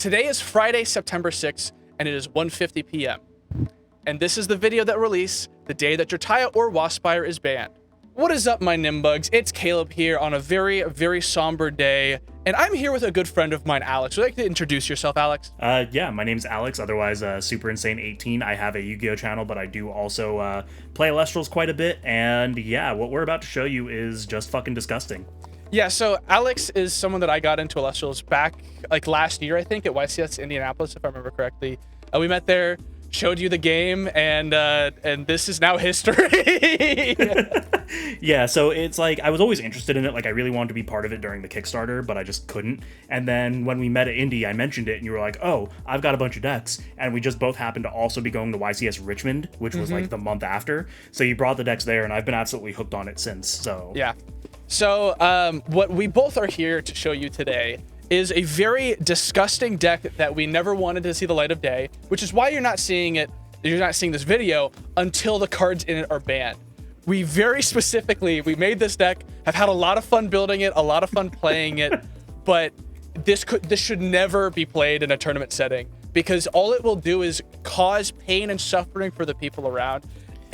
Today is Friday, September 6th, and it is 1:50 p.m. And this is the video that released the day that Drataya or Waspyre is banned. What is up, my Nimbugs? It's Caleb here on a very, very somber day, and I'm here with a good friend of mine, Alex. Would you like to introduce yourself, Alex? Yeah, my name's Alex, otherwise Super Insane 18. I have a Yu-Gi-Oh channel, but I do also play Elestrals quite a bit, and yeah, what we're about to show you is just fucking disgusting. Yeah, so Alex is someone that I got into Elestrals back, like, last year, I think, at YCS Indianapolis, if I remember correctly. We met there, showed you the game, and this is now history. Yeah, so it's like, I was always interested in it, like, I really wanted to be part of it during the Kickstarter, but I just couldn't. And then when we met at Indy, I mentioned it, and you were like, oh, I've got a bunch of decks, and we just both happened to also be going to YCS Richmond, which was, like, the month after. So you brought the decks there, and I've been absolutely hooked on it since, so... Yeah. So, what we both are here to show you today is a very disgusting deck that we never wanted to see the light of day, which is why you're not seeing this video until the cards in it are banned. We very specifically, we made this deck, have had a lot of fun building it, a lot of fun playing it, but this should never be played in a tournament setting, because all it will do is cause pain and suffering for the people around,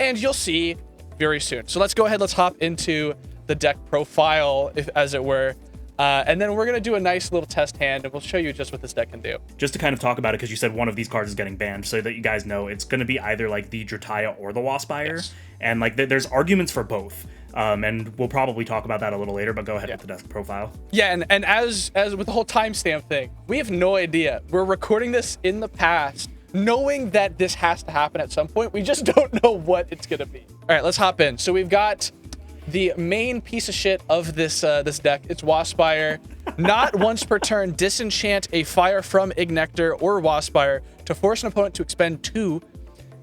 and you'll see very soon. So let's go ahead, let's hop into the deck profile, as it were, and then we're going to do a nice little test hand, and we'll show you just what this deck can do. Just to kind of talk about it, because you said one of these cards is getting banned, so that you guys know, it's going to be either like the Drataya or the Waspyre, yes. And like there's arguments for both, and we'll probably talk about that a little later, but go ahead with the deck profile. Yeah, and as with the whole timestamp thing, we have no idea. We're recording this in the past, knowing that this has to happen at some point. We just don't know what it's going to be. All right, let's hop in. So we've got the main piece of shit of this this deck. It's Waspyre. Not once per turn, disenchant a fire from Ignector or Waspyre to force an opponent to expend 2,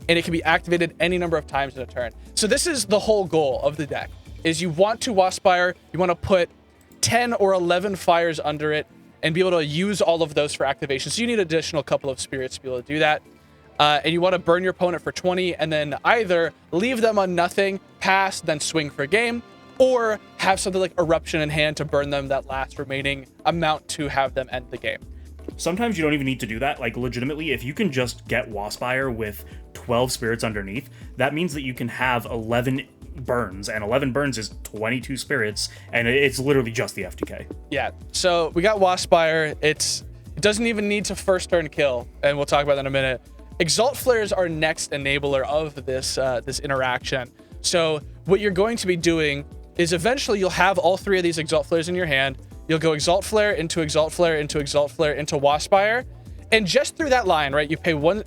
and it can be activated any number of times in a turn. So this is the whole goal of the deck, is you want to Waspyre, you want to put 10 or 11 fires under it and be able to use all of those for activation. So you need an additional couple of spirits to be able to do that. And you want to burn your opponent for 20 and then either leave them on nothing, pass, then swing for game, or have something like Eruption in hand to burn them that last remaining amount to have them end the game. Sometimes you don't even need to do that. Like, legitimately, if you can just get Waspyre with 12 spirits underneath, that means that you can have 11 burns, and 11 burns is 22 spirits, and it's literally just the FTK. Yeah, so we got Waspyre. It doesn't even need to first turn kill, and we'll talk about that in a minute. Exalt Flare is our next enabler of this this interaction. So what you're going to be doing is eventually you'll have all 3 of these Exalt Flares in your hand. You'll go Exalt Flare into Exalt Flare into Exalt Flare into Waspyre, and just through that line, right? You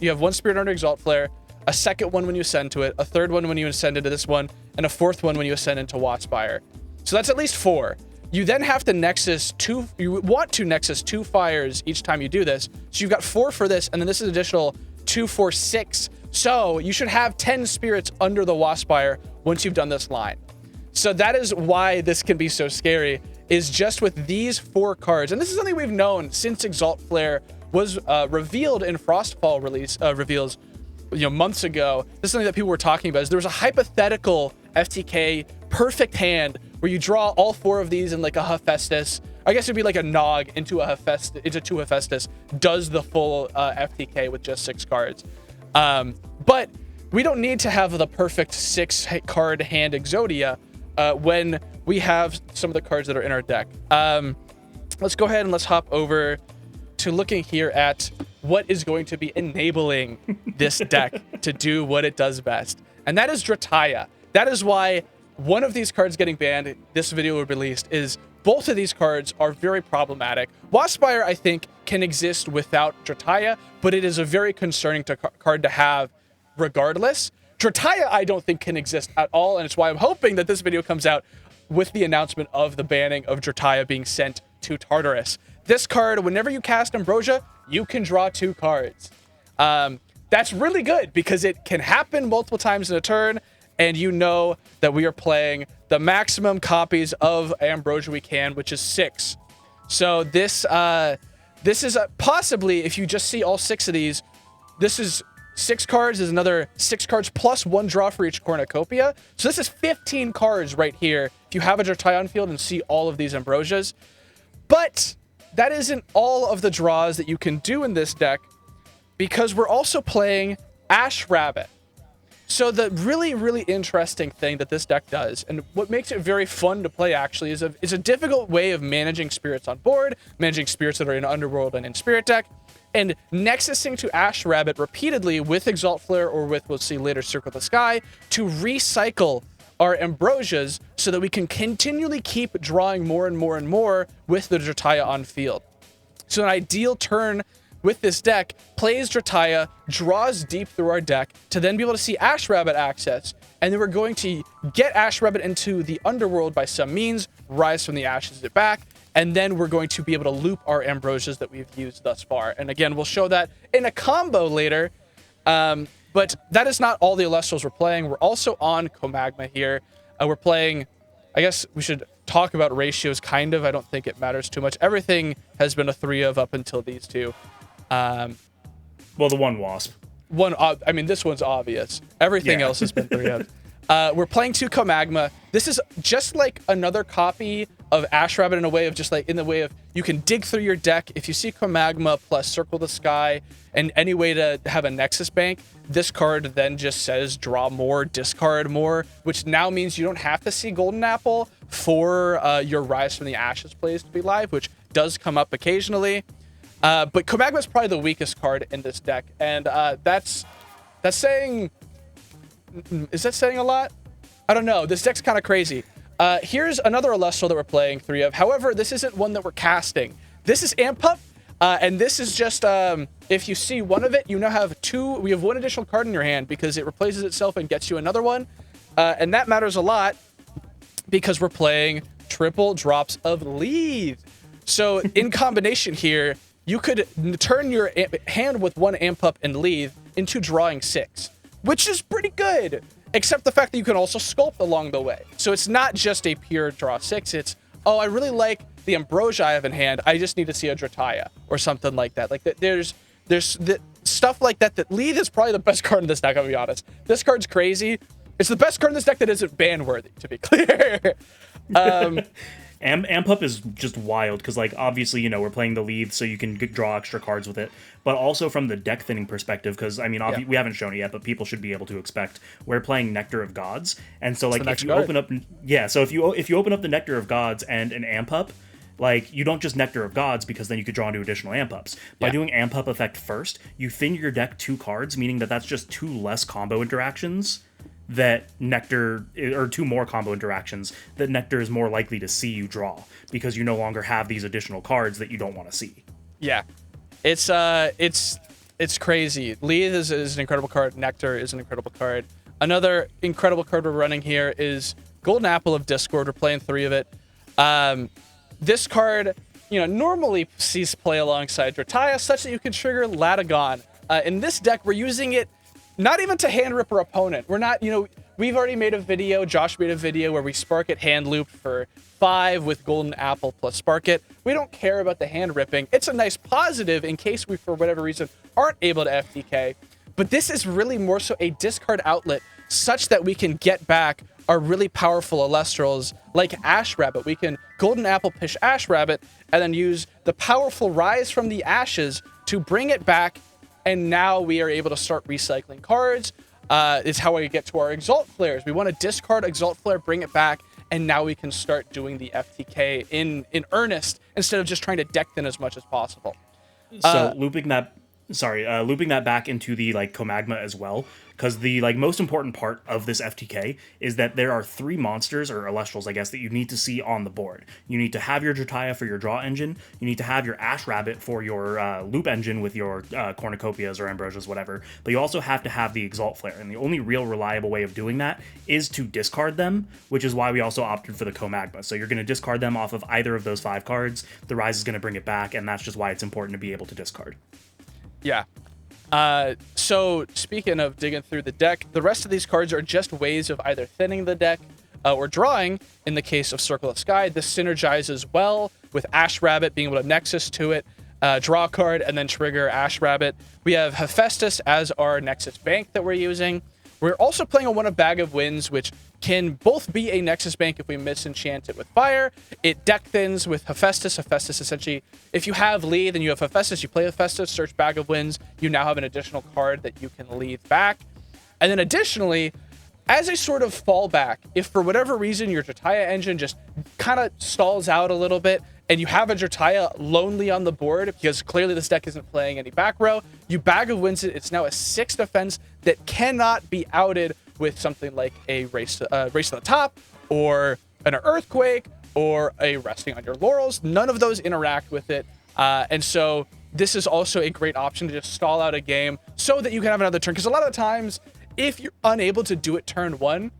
have 1 spirit under Exalt Flare, a second one when you ascend to it, a third one when you ascend into this one, and a fourth one when you ascend into Waspyre. So that's at least 4. You then have to Nexus 2. You want to Nexus 2 fires each time you do this. So you've got 4 for this, and then this is additional 2, 4, 6. So you should have 10 spirits under the Waspyre once you've done this line. So that is why this can be so scary, is just with these 4 cards. And this is something we've known since Exalt Flare was revealed in Frostfall reveals, months ago. This is something that people were talking about, is there was a hypothetical FTK perfect hand where you draw all 4 of these in like a Hephaestus. I guess it'd be like a Nog into a Hephaestus, into 2 Hephaestus, does the full FTK with just 6 cards. But we don't need to have the perfect 6 card hand Exodia when we have some of the cards that are in our deck. Let's go ahead and let's hop over to looking here at what is going to be enabling this deck to do what it does best. And that is Drataya. That is why one of these cards getting banned, this video will be released, is both of these cards are very problematic. Waspyre, I think, can exist without Drataya, but it is a very concerning card to have regardless. Drataya, I don't think, can exist at all, and it's why I'm hoping that this video comes out with the announcement of the banning of Drataya being sent to Tartarus. This card, whenever you cast Ambrosia, you can draw 2 cards. That's really good because it can happen multiple times in a turn, and you know that we are playing the maximum copies of Ambrosia we can, which is 6. So this is possibly, if you just see all 6 of these, this is 6 cards, is another 6 cards plus 1 draw for each cornucopia. So this is 15 cards right here if you have a Drataya on field and see all of these Ambrosias. But that isn't all of the draws that you can do in this deck, because we're also playing Ash Rabbit. So the really, really interesting thing that this deck does, and what makes it very fun to play actually, is a difficult way of managing spirits on board, managing spirits that are in Underworld and in Spirit deck, and nexusing to Ash Rabbit repeatedly with Exalt Flare or with, we'll see later, Circle the Sky, to recycle our Ambrosias so that we can continually keep drawing more and more and more with the Drataya on field. So an ideal turn with this deck plays Drataya, draws deep through our deck to then be able to see Ash Rabbit access, and then we're going to get Ash Rabbit into the Underworld by some means, rise from the ashes it back, and then we're going to be able to loop our Ambrosias that we've used thus far. And again, we'll show that in a combo later, but that is not all the Elestrals we're playing. We're also on Comagma here. We're playing, I guess we should talk about ratios kind of. I don't think it matters too much. Everything has been a 3 of up until these two. Well, the one Wasp. I mean, this one's obvious. Everything else has been 3 of. We're playing 2 Comagma. This is just like another copy of Ash Rabbit in a way of just like, in the way of, you can dig through your deck. If you see Comagma plus Circle the Sky and any way to have a Nexus bank, this card then just says draw more, discard more, which now means you don't have to see Golden Apple for your Rise from the Ashes plays to be live, which does come up occasionally. But Comagma is probably the weakest card in this deck, and that's saying... Is that saying a lot? I don't know. This deck's kind of crazy. Here's another Elestral that we're playing 3 of. However, this isn't one that we're casting. This is Amp Up, and this is just, if you see one of it, you now have 2... We have 1 additional card in your hand because it replaces itself and gets you another one. And that matters a lot because we're playing triple drops of Lead. So in combination here, you could turn your hand with 1 Amp Up and Lead into drawing 6, which is pretty good, except the fact that you can also sculpt along the way. So it's not just a pure draw 6, it's, oh, I really like the Ambrosia I have in hand, I just need to see a Drataya, or something like that. Like, there's the stuff like that, that Lead is probably the best card in this deck, I'll be honest. This card's crazy. It's the best card in this deck that isn't ban-worthy, to be clear. Amp Up is just wild because, like, obviously, you know, we're playing the Lead, so you can draw extra cards with it. But also from the deck thinning perspective, because, I mean, we haven't shown it yet, but people should be able to expect we're playing Nectar of Gods. And so, like, if you open up... Yeah, so if you open up the Nectar of Gods and an Amp Up, like, you don't just Nectar of Gods, because then you could draw into additional Amp Ups. By doing Amp Up effect first, you thin your deck 2 cards, meaning that that's just 2 less combo interactions that Nectar, or 2 more combo interactions that Nectar is more likely to see you draw, because you no longer have these additional cards that you don't want to see. Yeah, it's crazy. Lead is an incredible card. Nectar is an incredible card. Another incredible card we're running here is Golden Apple of Discord. We're playing 3 of it. This card, you know, normally sees play alongside Drataya, such that you can trigger Latagon. In this deck, we're using it not even to hand rip our opponent. We're not, you know, we've already made a video, Josh made a video where we Spark It hand looped for 5 with Golden Apple plus Spark It. We don't care about the hand ripping. It's a nice positive in case we, for whatever reason, aren't able to FTK. But this is really more so a discard outlet such that we can get back our really powerful Elestrals like Ash Rabbit. We can Golden Apple Pish Ash Rabbit and then use the powerful Rise from the Ashes to bring it back. And now we are able to start recycling cards. It's how we get to our Exalt Flares. We want to discard Exalt Flare, bring it back, and now we can start doing the FTK in earnest instead of just trying to deck thin as much as possible. So looping that back into the like Comagma as well, because the like most important part of this FTK is that there are 3 monsters, or Elestrals, I guess, that you need to see on the board. You need to have your Drataya for your draw engine. You need to have your Ash Rabbit for your loop engine with your cornucopias or ambrosias, whatever. But you also have to have the Exalt Flare, and the only real reliable way of doing that is to discard them, which is why we also opted for the Comagma. So you're going to discard them off of either of those 5 cards. The Rise is going to bring it back, and that's just why it's important to be able to discard. Yeah. So speaking of digging through the deck, the rest of these cards are just ways of either thinning the deck or drawing. In the case of Circle of Sky, this synergizes well with Ash Rabbit, being able to Nexus to it, draw a card, and then trigger Ash Rabbit. We have Hephaestus as our Nexus bank that we're using. We're also playing a one of Bag of Winds, which can both be a Nexus Bank if we misenchant it with fire. It deck thins with Hephaestus. Hephaestus, essentially, if you have lead and you have Hephaestus, you play Hephaestus, search Bag of Winds, you now have an additional card that you can lead back. And then additionally, as a sort of fallback, if for whatever reason your Drataya engine just kind of stalls out a little bit and you have a Drataya lonely on the board because clearly this deck isn't playing any back row, you Bag of Winds it. It's now a 6 defense that cannot be outed with something like a race to the top or an earthquake or a resting on your laurels. None of those interact with it. And so this is also a great option to just stall out a game so that you can have another turn. Because a lot of the times, if you're unable to do it turn 1,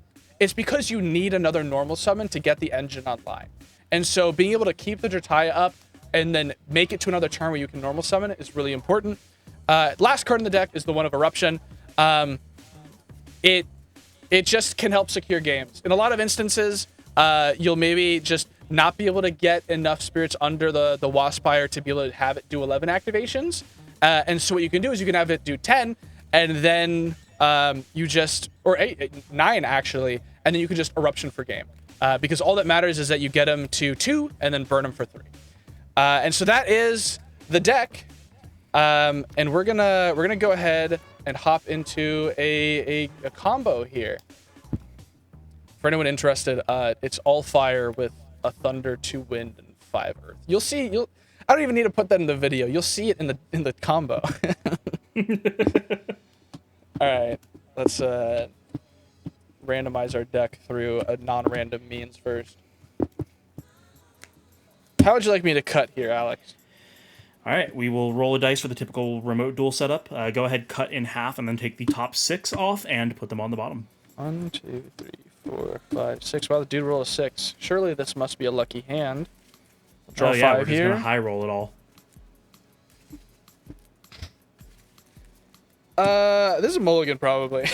it's because you need another normal summon to get the engine online. And so being able to keep the Drataya up and then make it to another turn where you can normal summon it is really important. Last card in the deck is the One of Eruption. It just can help secure games. In a lot of instances, you'll maybe just not be able to get enough spirits under the Waspyre to be able to have it do 11 activations. And so what you can do is you can have it do 10, and then you just, or 9 actually, and then you can just Eruption for game. Because all that matters is that you get them to 2 and then burn them for 3. And so that is the deck. And we're gonna go ahead and hop into a combo here. For anyone interested, it's all fire with a thunder, 2 wind, and 5 earth. You'll see. I don't even need to put that in the video. You'll see it in the combo. All right, let's randomize our deck through a non-random means first. How would you like me to cut here, Alex? All right, we will roll a dice for the typical remote duel setup. Go ahead, cut in half, and then take the top 6 off and put them on the bottom. 1, 2, 3, 4, 5, 6. Wow, the dude rolled a 6. Surely this must be a lucky hand. We'll draw 5 we're just here. gonna high roll it all. This is a mulligan probably.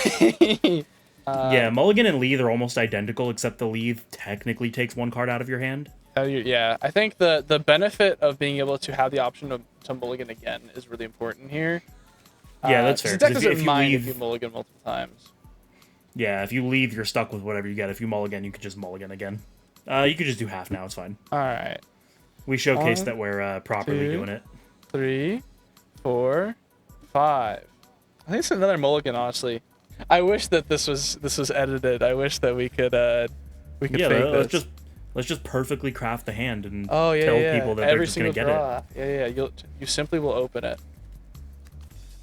Yeah, mulligan and Leith are almost identical, except the Leith technically takes 1 card out of your hand. Yeah, I think the benefit of being able to have the option to mulligan again is really important here. Yeah, that's fair. The deck doesn't if you mind leave, if you mulligan multiple times. Yeah, if you leave, you're stuck with whatever you get. If you mulligan, you could just mulligan again. You could just do half now. It's fine. All right. We showcased 1, that we're properly 2, doing it. 3, 4, 5. I think it's another mulligan, honestly. I wish that this was edited. I wish that we could fake this. Let's just perfectly craft the hand and tell people that every they're just gonna get draw. it. Yeah. You simply will open it.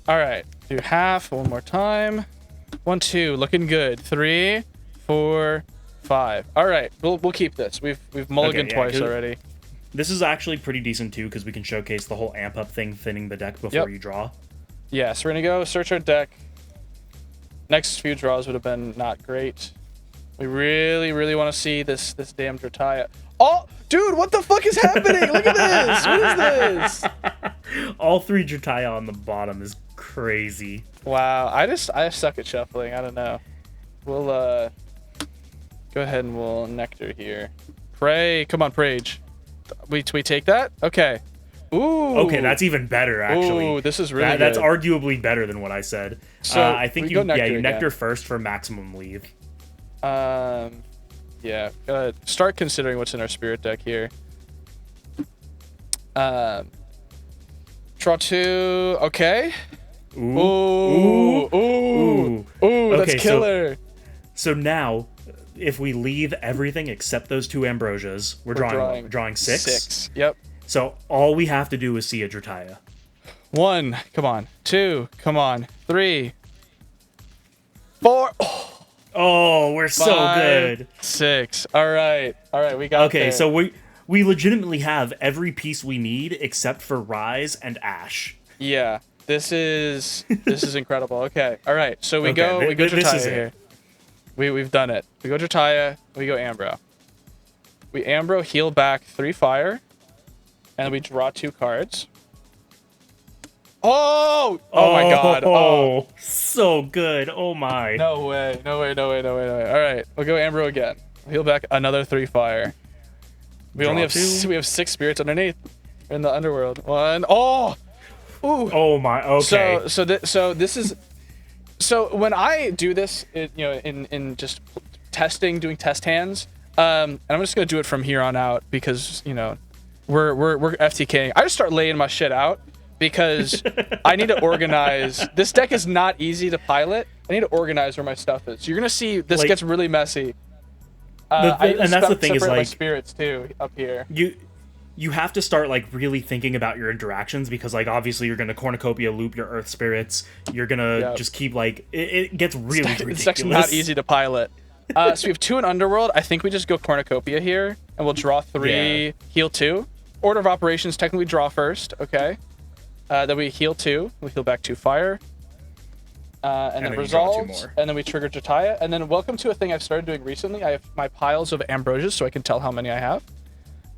All right, do half one more time. 1, 2, looking good. 3, 4, 5. All right, we'll keep this. We've mulliganed twice already. This is actually pretty decent too because we can showcase the whole amp up thing, thinning the deck before you draw. Yeah, so we're gonna go search our deck. Next few draws would have been not great. We really want to see this damn Drataya. Oh, dude, what the fuck is happening? Look at this. What is this? All 3 Drataya on the bottom is crazy. Wow, I suck at shuffling. I don't know. We'll go ahead and we'll Nectar here. Pray, come on, Prage. We take that? Okay. Ooh. Okay, that's even better actually. Ooh, this is really good. That's arguably better than what I said. So I think you Nectar again. first for maximum leave. Yeah. Start considering what's in our spirit deck here. Draw 2. Okay. Ooh. That's killer. So now, if we leave everything except those 2 Ambrosias, we're drawing 6. 6. Yep. So all we have to do is see a Drataya. 1. Come on. 2. Come on. 3. 4. Oh, we're so 5, good. 6. All right. We got Okay, there. so we legitimately have every piece we need except for Rise and Ash. Yeah. This is incredible. Okay. All right. So we go Drataya here. We've done it. We go Drataya. We go Ambro. We Ambro, heal back 3 fire, and then we draw 2 cards. Oh my god. Oh, so good. Oh my. No way. All right. We'll go Ambro again. Heal back another 3 fire. We only have 2. We have 6 spirits underneath in the underworld. 1. Oh. Ooh. Oh my. Okay. So this is So when I do this, in just testing, doing test hands, and I'm just gonna do it from here on out because we're FTKing. I just start laying my shit out because I need to organize. This deck is not easy to pilot. I need to organize where my stuff is. You're gonna see this gets really messy. And that's the thing is my spirits too up here. You have to start like really thinking about your interactions because like obviously you're gonna cornucopia loop your earth spirits. You're gonna just keep like it gets really ridiculous. It's actually not easy to pilot. So we have 2 in Underworld. I think we just go cornucopia here and we'll draw 3, heal 2. Order of operations, technically draw first. Okay. Then we heal 2. We heal back 2 fire. And then resolve, and then we trigger Drataya. And then welcome to a thing I've started doing recently. I have my piles of ambrosias so I can tell how many I have.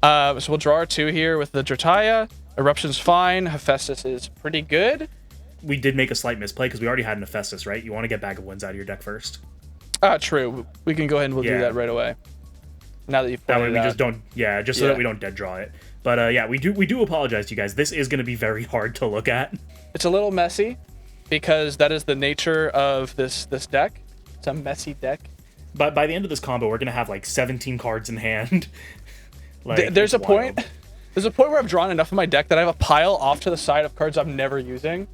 So we'll draw our 2 here with the Drataya. Eruption's fine. Hephaestus is pretty good. We did make a slight misplay because we already had an Hephaestus, right? You want to get Bag of Winds out of your deck first. True. We can go ahead and we'll do that right away. Now that you've that way we just don't, so that we don't dead draw it. But we do apologize to you guys. This is going to be very hard to look at. It's a little messy because that is the nature of this deck. It's a messy deck. But by the end of this combo, we're going to have like 17 cards in hand. Like, there's a point where I've drawn enough of my deck that I have a pile off to the side of cards I'm never using.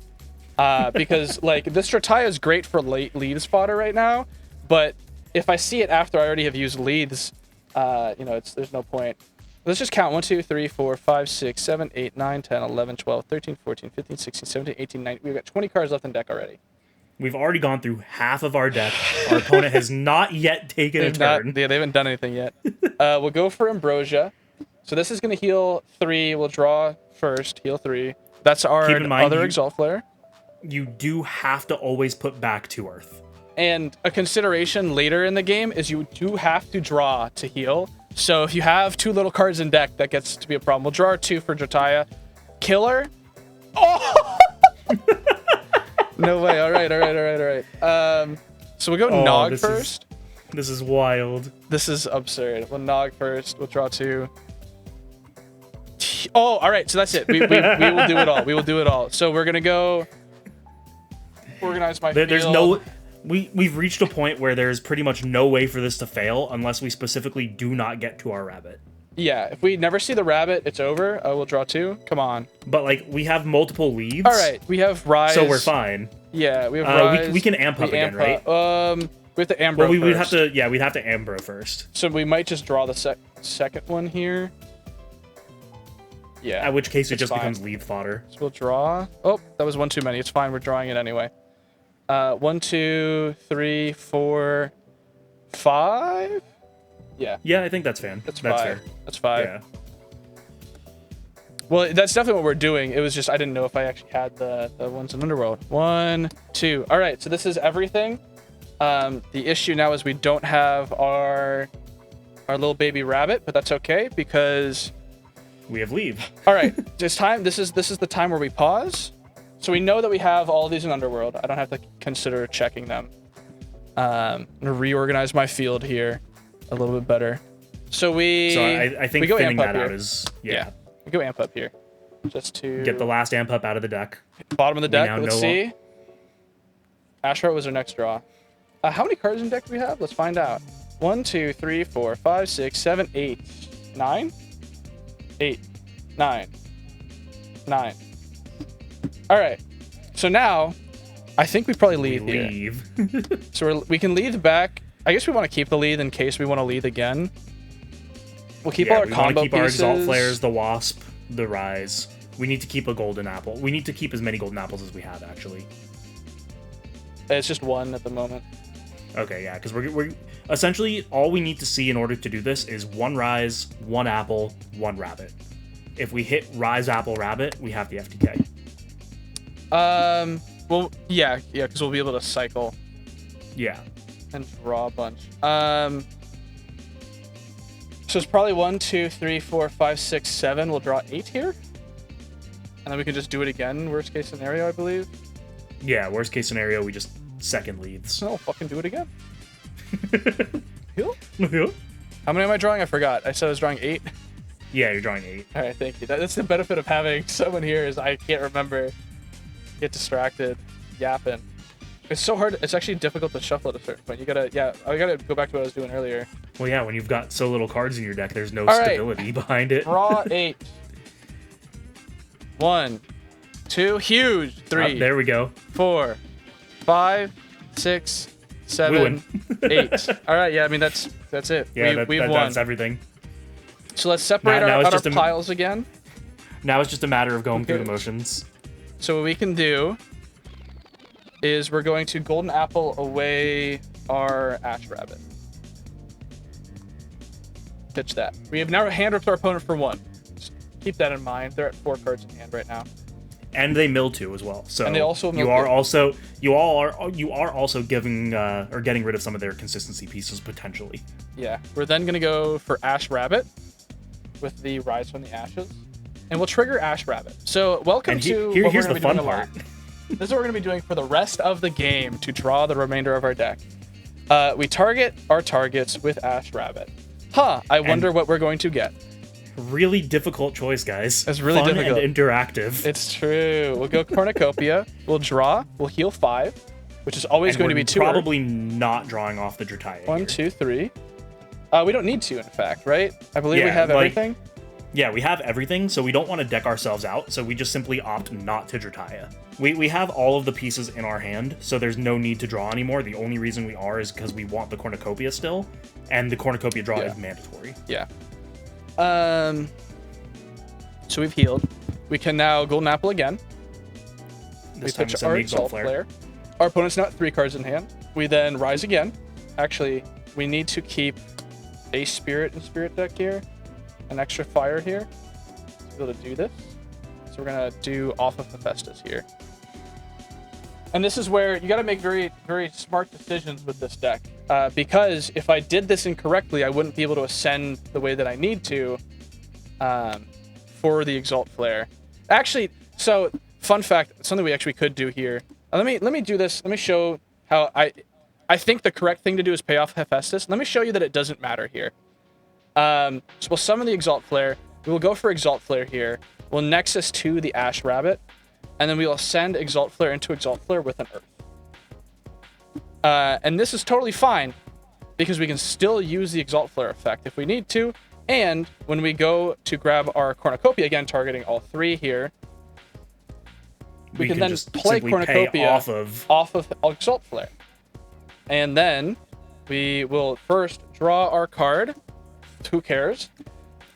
Because like this Drataya is great for late leads fodder right now, but if I see it after I already have used leads, there's no point. Let's just count 1, 2, 3, 4, 5, 6, 7, 8, 9, 10, 11, 12, 13, 14, 15, 16, 17, 18, 19. We've got 20 cards left in deck already. We've already gone through half of our deck. Our opponent has not yet taken a turn. They haven't done anything yet. We'll go for Ambrosia. So this is going to heal 3. We'll draw first, heal 3. That's our other Exalt Flare. You do have to always put back 2 Earth. And a consideration later in the game is you do have to draw to heal. So if you have 2 little cards in deck, that gets to be a problem. We'll draw our 2 for Drataya. Killer. Oh! No way. All right. So we'll go Nog first. This is wild. This is absurd. We'll Nog first. We'll draw 2. Oh, all right. So that's it. We will do it all. We will do it all. So we're going to go organize my field. There's no... We've reached a point where there's pretty much no way for this to fail unless we specifically do not get to our rabbit. Yeah, if we never see the rabbit, it's over. We'll draw 2. Come on. But like we have multiple leads. All right, we have Rise. So we're fine. Yeah, we have Rise. We can amp up again, right? We have to Ambro first. we'd have to Ambro first. So we might just draw the second one here. Yeah. At which case it just becomes lead fodder. So we'll draw. Oh, that was 1 too many. It's fine. We're drawing it anyway. 1, 2, 3, 4, 5. Yeah. Yeah, I think that's fair. That's fair. That's 5. Yeah. Well, that's definitely what we're doing. It was just I didn't know if I actually had the ones in Underworld. 1, 2. All right. So this is everything. The issue now is we don't have our little baby rabbit, but that's okay because we have leave. All right. This time. This is the time where we pause. So we know that we have all of these in Underworld. I don't have to consider checking them. I'm going to reorganize my field here a little bit better. So I think thinning that out is... Yeah. We go amp up here. Just to... Get the last amp up out of the deck. Bottom of the deck. Let's see. Ashrat was our next draw. How many cards in deck do we have? Let's find out. 1, 2, 3, 4, 5, 6, 7, 8, 9? 8, 9, 9. All right, so now I think we probably lead here. So we can lead back. I guess we want to keep the lead in case we want to lead again. We'll keep all our combo pieces. Our Exalt Flares, the Wasp, the Rise. We need to keep a golden apple. We need to keep as many golden apples as we have, actually. It's just 1 at the moment. Okay, yeah, because we're essentially all we need to see in order to do this is 1 Rise, 1 Apple, 1 Rabbit. If we hit Rise, Apple, Rabbit, we have the FTK. Well, yeah, because we'll be able to cycle. Yeah. And draw a bunch. So it's probably 1, 2, 3, 4, 5, 6, 7. We'll draw 8 here. And then we can just do it again, worst case scenario, I believe. Yeah, worst case scenario, we just second leads. No, fucking do it again. Heal? How many am I drawing? I forgot. I said I was drawing 8. Yeah, you're drawing 8. All right, thank you. That's the benefit of having someone here is I can't remember. Get distracted, yapping. It's so hard. It's actually difficult to shuffle at a certain point. You gotta, yeah, I gotta go back to what I was doing earlier. Well, yeah, when you've got so little cards in your deck, there's no All right. stability behind it. Draw 8. 1, 2, huge. 3. There we go. 4, 5, 6, 7, 8. All right, yeah, I mean that's it. Yeah, we've won. that's everything. So let's separate Now it's our just piles again. Now it's just a matter of going through the motions. So what we can do is we're going to golden apple away our ash rabbit. Pitch that. We have now hand ripped our opponent for 1. Just keep that in mind. They're at 4 cards in hand right now. And they mill 2 as well. So and they also you are also giving or getting rid of some of their consistency pieces potentially. Yeah. We're then gonna go for ash rabbit with the rise from the ashes, and we'll trigger ash rabbit. So welcome to here's the fun part. This is what we're going to be doing for the rest of the game to draw the remainder of our deck. We target our targets with Ash Rabbit. I wonder what we're going to get. Really difficult choice, guys. It's really fun difficult. And interactive. It's true. We'll go Cornucopia. We'll draw. We'll heal 5, which is always going to be 2. Probably not drawing off the Drataya. 1, 2, 3. We don't need to, in fact, right? I believe we have everything. Yeah, we have everything, so we don't want to deck ourselves out, so we just simply opt not to Drataya. We have all of the pieces in our hand, so there's no need to draw anymore. The only reason we are is because we want the Cornucopia still, and the Cornucopia draw is mandatory. Yeah. So we've healed. We can now golden apple again. This we time pitch our Exalt Flare. Our opponent's now at 3 cards in hand. We then rise again. Actually, we need to keep a spirit in spirit deck here. An extra fire here to be able to do this. So we're gonna do off of Hephaestus here. And this is where you gotta make very, very smart decisions with this deck. Because if I did this incorrectly, I wouldn't be able to ascend the way that I need to for the Exalt Flare. Actually, so fun fact, something we actually could do here. Let me do this. Let me show how I think the correct thing to do is pay off Hephaestus. Let me show you that it doesn't matter here. So we'll summon the Exalt Flare. We will go for Exalt Flare here. We'll Nexus to the Ash Rabbit. And then we will send Exalt Flare into Exalt Flare with an Earth. And this is totally fine, because we can still use the Exalt Flare effect if we need to. And when we go to grab our Cornucopia, again, targeting all 3 here, we can then just play Cornucopia off of Exalt Flare. And then we will first draw our card. Who cares?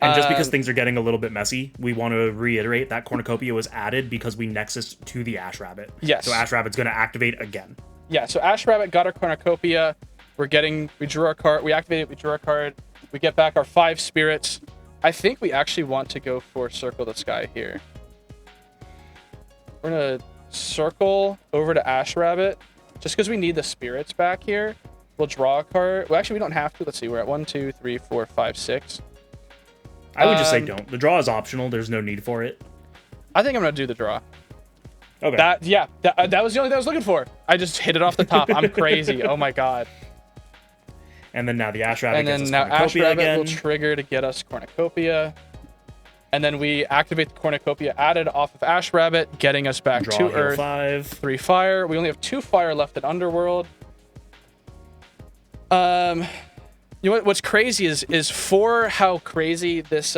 And just because things are getting a little bit messy, we want to reiterate that Cornucopia was added because we Nexus to the Ash Rabbit. Yes. So Ash Rabbit's going to activate again. Yeah, so Ash Rabbit got our Cornucopia. We drew our card. We activated, we drew our card. We get back our 5 spirits. I think we actually want to go for Circle the Sky here. We're going to circle over to Ash Rabbit just because we need the spirits back here. We'll draw a card. Well, actually, we don't have to. Let's see. We're at 1, 2, 3, 4, 5, 6. I would just say don't. The draw is optional. There's no need for it. I think I'm going to do the draw. Okay. That was the only thing I was looking for. I just hit it off the top. I'm crazy. Oh, my God. And then now the Ash Rabbit gets us now Cornucopia Ash Rabbit again. will trigger to get us Cornucopia. And then we activate the Cornucopia added off of Ash Rabbit, getting us back Draw, 2 heal Earth, 5. 3 Fire. We only have 2 Fire left in Underworld. You know what's crazy is for how crazy this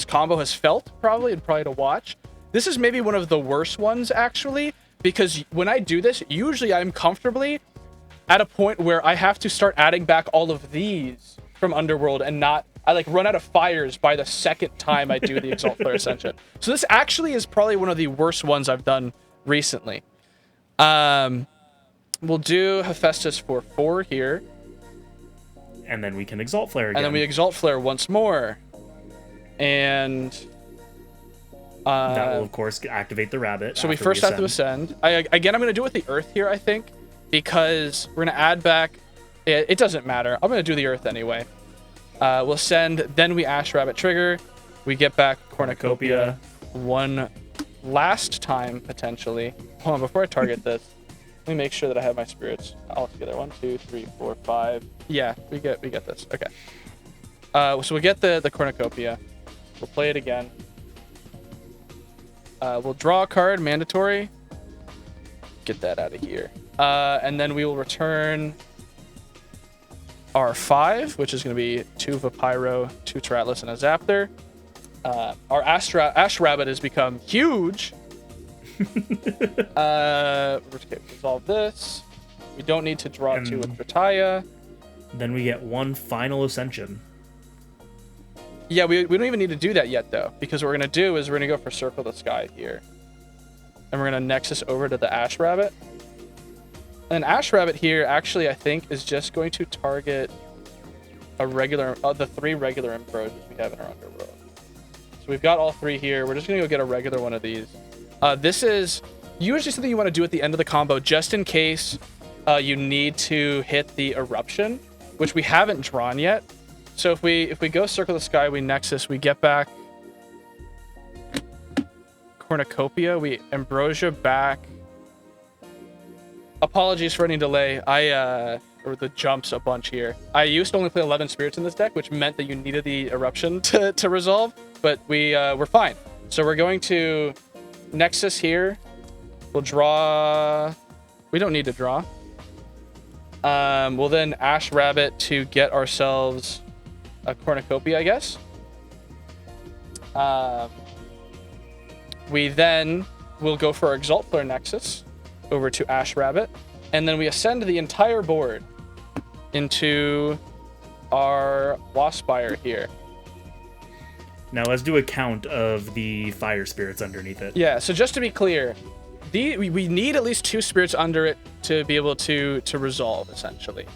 combo has felt, probably to watch. This is maybe one of the worst ones, actually, because when I do this, usually I'm comfortably at a point where I have to start adding back all of these from Underworld and not... I like run out of fires by the second time I do the Exalt Flare Ascension. So this actually is probably one of the worst ones I've done recently. We'll do Hephaestus for 4 here. And then we can Exalt Flare again. And then we Exalt Flare once more. And... that will, of course, activate the rabbit. So we first have to ascend. Again, I'm going to do it with the Earth here, I think, because we're going to add back... It doesn't matter. I'm going to do the Earth anyway. We'll send, then we Ash Rabbit trigger. We get back Cornucopia one last time, potentially. Hold on, before I target this, let me make sure that I have my spirits all together. 1, 2, 3, 4, 5. Yeah, we get this. Okay. So we get the Cornucopia. We'll play it again. We'll draw a card, mandatory. get that out of here. And then we will return our 5, which is going to be 2 Vampyro, 2 Tartarus, and a Zaptor. Our Ash Rabbit has become huge. We're going to resolve this. We don't need to draw 2 with Drataya. Then we get 1 final Ascension. Yeah, we don't even need to do that yet, though, because what we're going to do is we're going to go for Circle the Sky here. And we're going to Nexus over to the Ash Rabbit. And Ash Rabbit here, actually, I think, is just going to target a regular, the 3 regular Impros we have in our Underworld. So we've got all 3 here. We're just going to go get a regular one of these. This is usually something you want to do at the end of the combo, just in case you need to hit the Eruption, which we haven't drawn yet. So if we go Circle the Sky, we Nexus, we get back Cornucopia, we Ambrosia back. Apologies for any delay. Or the jumps a bunch here. I used to only play 11 spirits in this deck, which meant that you needed the Eruption to resolve, but we're fine. So we're going to Nexus here. We'll draw. We don't need to draw. We'll then Ash Rabbit to get ourselves a Cornucopia, I guess. We then will go for our Exalt Flare Nexus over to Ash Rabbit, and then we ascend the entire board into our Waspyre here. Now let's do a count of the fire spirits underneath it. Yeah, so just to be clear, we need at least 2 spirits under it to be able to resolve, essentially.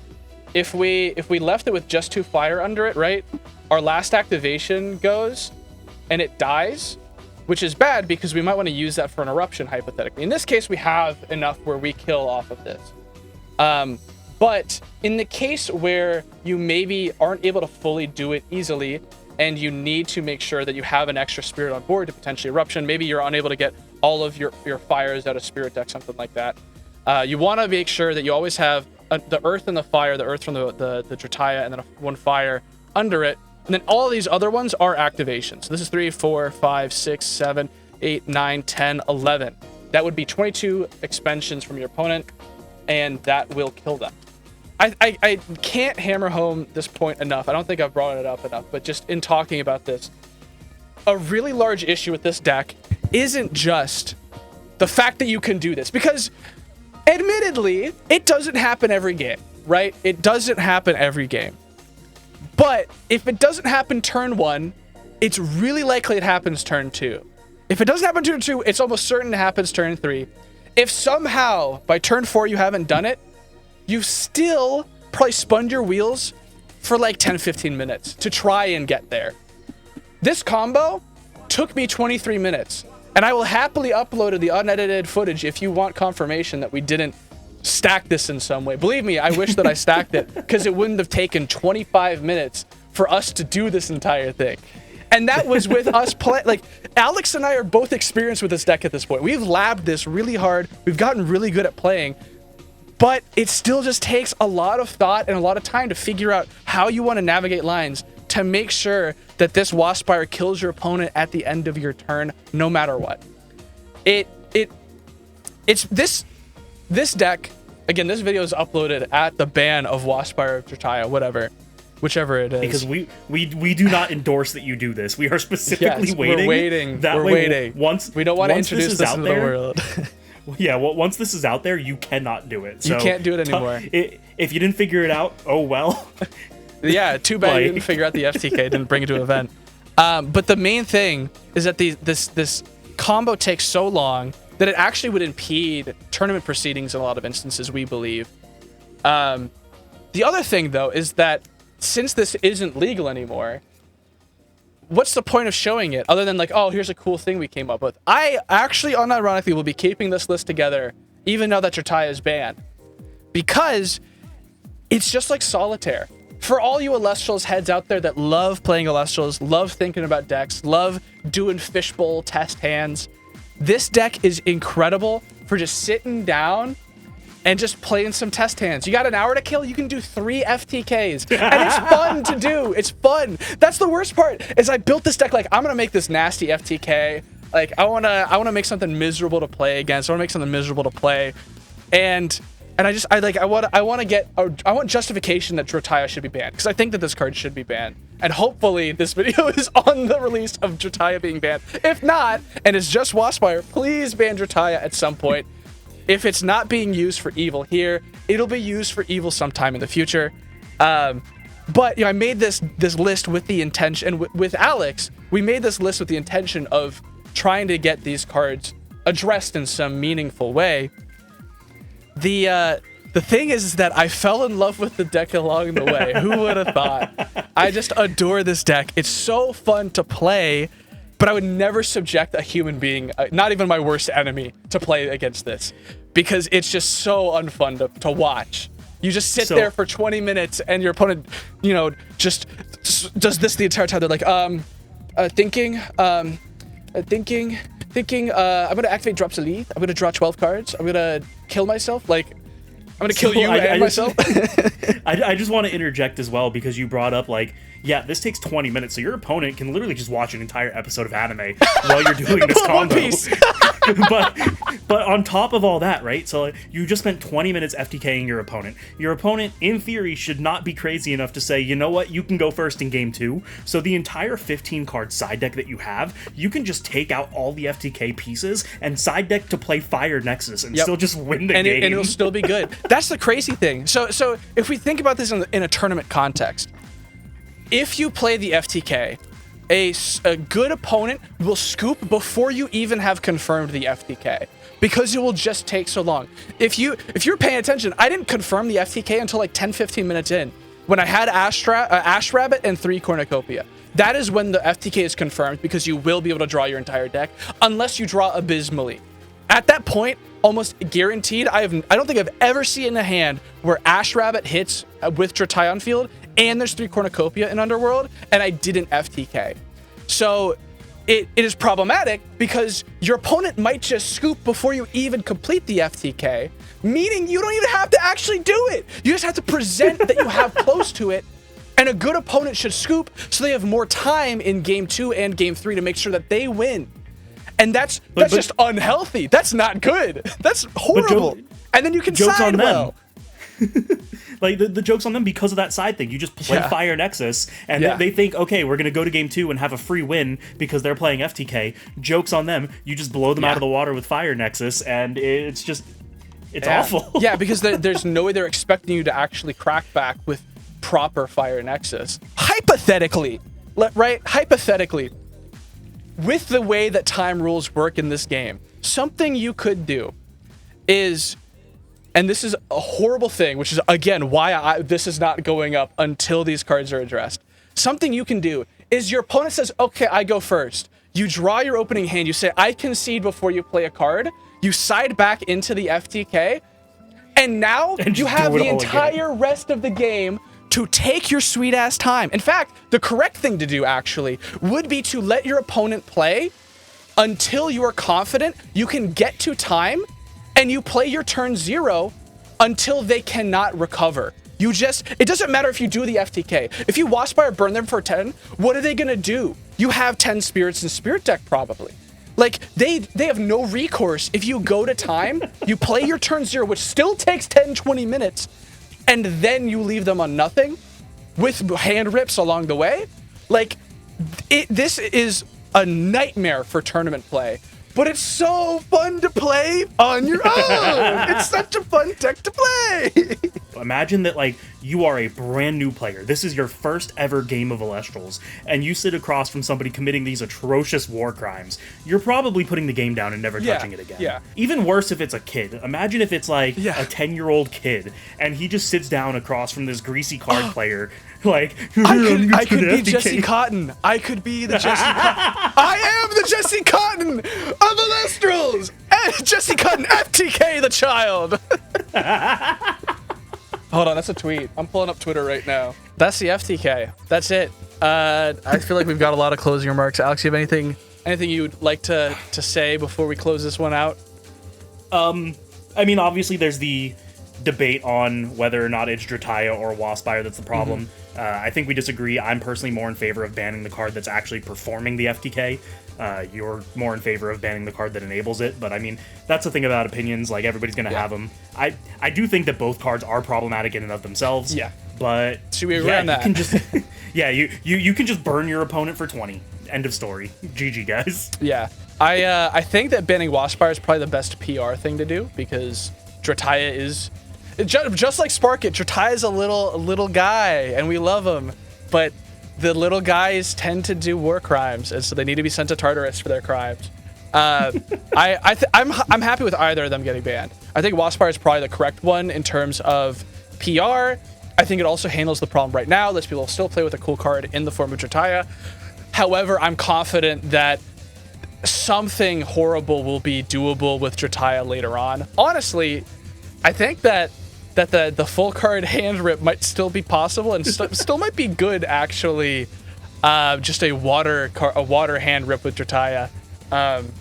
If we left it with just 2 fire under it, right, our last activation goes and it dies, which is bad because we might want to use that for an Eruption, hypothetically. In this case, we have enough where we kill off of this. But in the case where you maybe aren't able to fully do it easily and you need to make sure that you have an extra spirit on board to potentially Eruption, maybe you're unable to get all of your fires out of spirit deck, something like that. You want to make sure that you always have the earth and the fire, the earth from the Drataya, and then 1 fire under it. And then all of these other ones are activations. So this is 3, 4, 5, 6, 7, 8, 9, 10, 11. That would be 22 expansions from your opponent, and that will kill them. I can't hammer home this point enough. I don't think I've brought it up enough, but just in talking about this, a really large issue with this deck isn't just the fact that you can do this, because admittedly, it doesn't happen every game, right? It doesn't happen every game. But if it doesn't happen turn 1, it's really likely it happens turn 2. If it doesn't happen turn 2, it's almost certain it happens turn 3. If somehow by turn 4 you haven't done it, you've still probably spun your wheels for like 10-15 minutes to try and get there. This combo took me 23 minutes, and I will happily upload the unedited footage if you want confirmation that we didn't stack this in some way. Believe me, I wish that I stacked it, because it wouldn't have taken 25 minutes for us to do this entire thing. And that was with us play. Like, Alex and I are both experienced with this deck at this point. We've labbed this really hard. We've gotten really good at playing, but it still just takes a lot of thought and a lot of time to figure out how you want to navigate lines to make sure that this Waspyre kills your opponent at the end of your turn, no matter what. It's this deck. Again, this video is uploaded at the ban of Waspyre Drataya, whichever it is. Because we do not endorse that you do this. We are specifically waiting. We're waiting. That we're way, waiting. Once we don't want to introduce this out into the world. Yeah, well, once this is out there, you cannot do it. So you can't do it anymore. If you didn't figure it out, oh well. Yeah, too bad you didn't figure out the FTK, didn't bring it to an event. But the main thing is that this combo takes so long that it actually would impede tournament proceedings in a lot of instances, we believe. The other thing, though, is that since this isn't legal anymore, what's the point of showing it other than like, oh, here's a cool thing we came up with? I actually, unironically, will be keeping this list together even now that Drataya is banned, because it's just like Solitaire. For all you Elestrals heads out there that love playing Elestrals, love thinking about decks, love doing fishbowl test hands, this deck is incredible for just sitting down and just playing some test hands. You got an hour to kill, you can do 3 FTKs. And it's fun to do. It's fun. That's the worst part, is I built this deck like, I'm going to make this nasty FTK. Like I wanna make something miserable to play against. I wanna make something miserable to play, and I want justification that Drataya should be banned, because I think that this card should be banned. And hopefully this video is on the release of Drataya being banned. If not, and it's just Waspyre, please ban Drataya at some point. If it's not being used for evil here, it'll be used for evil sometime in the future. But I made this list with the intention, and with Alex, we made this list with the intention of trying to get these cards addressed in some meaningful way. The thing is that I fell in love with the deck along the way. Who would have thought? I just adore this deck. It's so fun to play, but I would never subject a human being, not even my worst enemy, to play against this, because it's just so unfun to watch. You just sit there for 20 minutes and your opponent, just does this the entire time. They're like, thinking, I'm gonna activate Drop Salith. I'm gonna draw 12 cards. I'm gonna kill myself. Like, I'm gonna kill you and myself. I just want to interject as well, because you brought up, like, yeah, this takes 20 minutes, so your opponent can literally just watch an entire episode of anime while you're doing this combo. but on top of all that, right? So you just spent 20 minutes FTKing your opponent. Your opponent, in theory, should not be crazy enough to say, you know what, you can go first in game 2. So the entire 15-card side deck that you have, you can just take out all the FTK pieces and side deck to play Fire Nexus and still just win the game. And it'll still be good. That's the crazy thing. So if we think about this in a tournament context, if you play the FTK, a good opponent will scoop before you even have confirmed the FTK, because it will just take so long. If you're paying attention, I didn't confirm the FTK until like 10-15 minutes in, when I had Ash Rabbit and 3 Cornucopia. That is when the FTK is confirmed, because you will be able to draw your entire deck, unless you draw abysmally. At that point, almost guaranteed, I don't think I've ever seen a hand where Ash Rabbit hits with Drataya on field, and there's 3 Cornucopia in Underworld, and I didn't FTK. So it is problematic, because your opponent might just scoop before you even complete the FTK, meaning you don't even have to actually do it. You just have to present that you have close to it, and a good opponent should scoop so they have more time in game 2 and game 3 to make sure that they win. And that's just unhealthy. That's not good. That's horrible. And then you can side well. Like, the joke's on them because of that side thing. You just play Fire Nexus, and they think, okay, we're going to go to game 2 and have a free win because they're playing FTK. Joke's on them. You just blow them out of the water with Fire Nexus, and it's awful. Yeah, because there's no way they're expecting you to actually crack back with proper Fire Nexus. Hypothetically, right? Hypothetically, with the way that time rules work in this game, something you could do is, and this is a horrible thing, which is, again, why this is not going up until these cards are addressed. Something you can do is, your opponent says, okay, I go first. You draw your opening hand. You say, I concede before you play a card. You side back into the FTK. And now you have the entire rest of the game to take your sweet-ass time. In fact, the correct thing to do, actually, would be to let your opponent play until you are confident you can get to time, and you play your turn 0 until they cannot recover. It doesn't matter if you do the FTK. If you Waspyre burn them for 10, what are they gonna do? You have 10 spirits in Spirit deck, probably. Like, they have no recourse. If you go to time, you play your turn 0, which still takes 10-20 minutes, and then you leave them on nothing with hand rips along the way. Like, this is a nightmare for tournament play. But it's so fun to play on your own. It's such a fun deck to play. Imagine that, like, you are a brand new player. This is your first ever game of Elestrals, and you sit across from somebody committing these atrocious war crimes. You're probably putting the game down and never touching it again. Yeah. Even worse if it's a kid. Imagine if it's like a 10-year-old kid, and he just sits down across from this greasy card player. Like, I could be Jesse Cotton. I could be the Jesse Cotton. I am the Jesse Cotton of Elestrals. Jesse Cotton, FTK the child. Hold on, that's a tweet. I'm pulling up Twitter right now. That's the FTK. That's it. I feel like we've got a lot of closing remarks. Alex, you have anything you'd like to say before we close this one out? I mean, obviously there's the debate on whether or not it's Drataya or Waspyre that's the problem. I think we disagree. I'm personally more in favor of banning the card that's actually performing the FTK. you're more in favor of banning the card that enables it. But I mean, that's the thing about opinions. Like, everybody's going to have them. I do think that both cards are problematic in and of themselves. Yeah. But should we agree on that? You can just, you can just burn your opponent for 20. End of story. GG, guys. Yeah. I think that banning Waspyre is probably the best PR thing to do, because Drataya is just like Spark It. Drataya is a little guy, and we love him, but the little guys tend to do war crimes, and so they need to be sent to Tartarus for their crimes. I'm happy with either of them getting banned. I think Waspyre is probably the correct one in terms of PR. I think it also handles the problem right now. Lets people still play with a cool card in the form of Drataya. However, I'm confident that something horrible will be doable with Drataya later on. Honestly, I think that the full card hand rip might still be possible, and still might be good, actually. Just a water hand rip with Drataya. And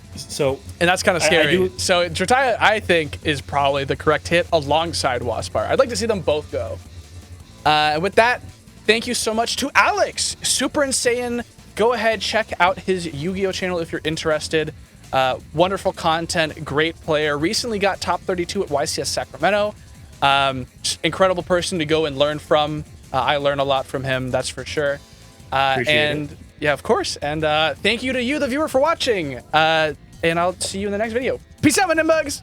that's kind of scary. So Drataya, I think, is probably the correct hit alongside Waspyre. I'd like to see them both go. And with that, thank you so much to Alex, Super Insane. Go ahead, check out his Yu-Gi-Oh channel if you're interested. Wonderful content, great player. Recently got top 32 at YCS Sacramento. Incredible person to go and learn from. I learn a lot from him, that's for sure. And it. Yeah, of course. And thank you to you, the viewer, for watching. And I'll see you in the next video. Peace out, my Nimbugs!